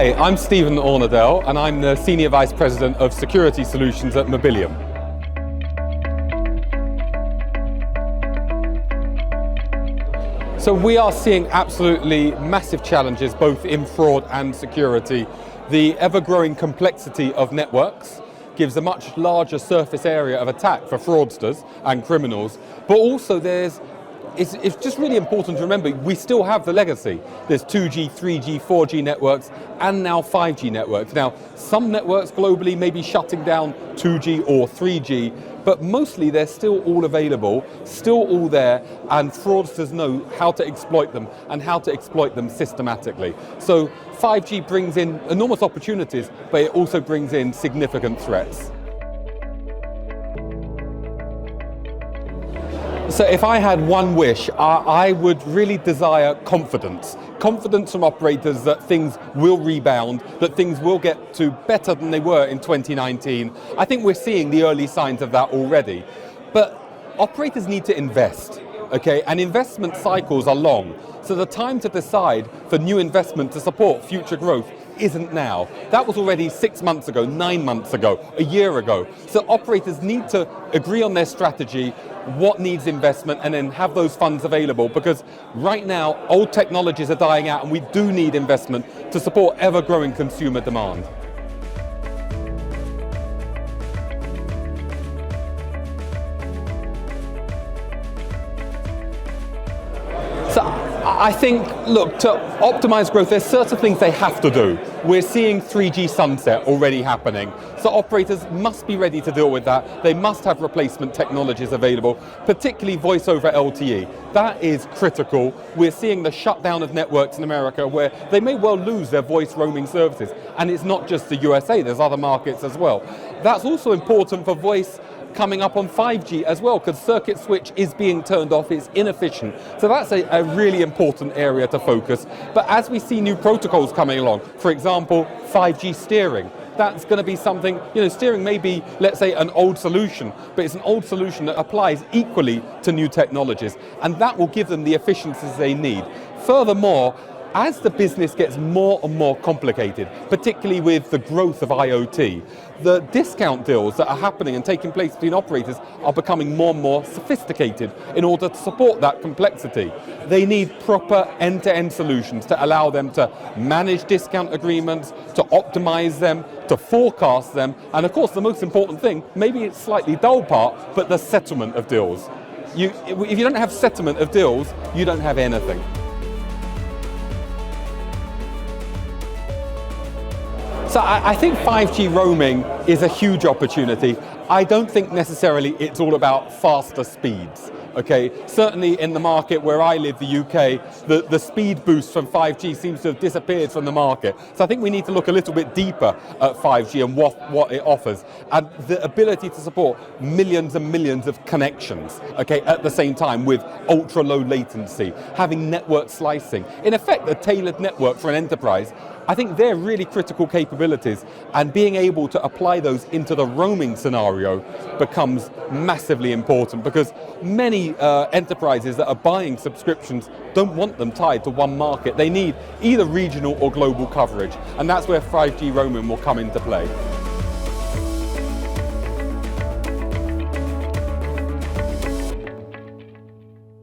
Hi, I'm Stephen Ornadel and I'm the Senior Vice President of Security Solutions at Mobileum. So we are seeing absolutely massive challenges both in fraud and security. The ever-growing complexity of networks gives a much larger surface area of attack for fraudsters and criminals, but also it's just really important to remember we still have the legacy. There's 2G, 3G, 4G networks and now 5G networks. Now, some networks globally may be shutting down 2G or 3G, but mostly they're still all available, still all there, and fraudsters know how to exploit them and how to exploit them systematically. So 5G brings in enormous opportunities, but it also brings in significant threats. So if I had one wish, I would really desire confidence. Confidence from operators that things will rebound, that things will get to better than they were in 2019. I think we're seeing the early signs of that already. But operators need to invest, okay? And investment cycles are long. So the time to decide for new investment to support future growth isn't now. That was already 6 months ago, 9 months ago, a year ago. So operators need to agree on their strategy, what needs investment, and then have those funds available, because right now old technologies are dying out and we do need investment to support ever-growing consumer demand. So I think, look, to optimize growth, there's certain things they have to do. We're seeing 3G sunset already happening. So operators must be ready to deal with that. They must have replacement technologies available, particularly voice over LTE. That is critical. We're seeing the shutdown of networks in America where they may well lose their voice roaming services. And it's not just the USA, there's other markets as well. That's also important for voice coming up on 5G as well, because circuit switch is being turned off, it's inefficient. So that's a really important area to focus. But as we see new protocols coming along, for example, 5G steering, that's going to be something, steering may be, let's say, an old solution, but it's an old solution that applies equally to new technologies, and that will give them the efficiencies they need. Furthermore, as the business gets more and more complicated, particularly with the growth of IoT, the discount deals that are happening and taking place between operators are becoming more and more sophisticated in order to support that complexity. They need proper end-to-end solutions to allow them to manage discount agreements, to optimize them, to forecast them, and of course the most important thing, maybe it's slightly dull part, but the settlement of deals. If you don't have settlement of deals, you don't have anything. So I think 5G roaming is a huge opportunity. I don't think necessarily it's all about faster speeds. Okay, certainly in the market where I live, the UK, the speed boost from 5G seems to have disappeared from the market. So I think we need to look a little bit deeper at 5G and what it offers, and the ability to support millions and millions of connections, okay, at the same time with ultra low latency, having network slicing, in effect a tailored network for an enterprise. I think they're really critical capabilities, and being able to apply those into the roaming scenario becomes massively important, because many enterprises that are buying subscriptions don't want them tied to one market. They need either regional or global coverage, and that's where 5G roaming will come into play.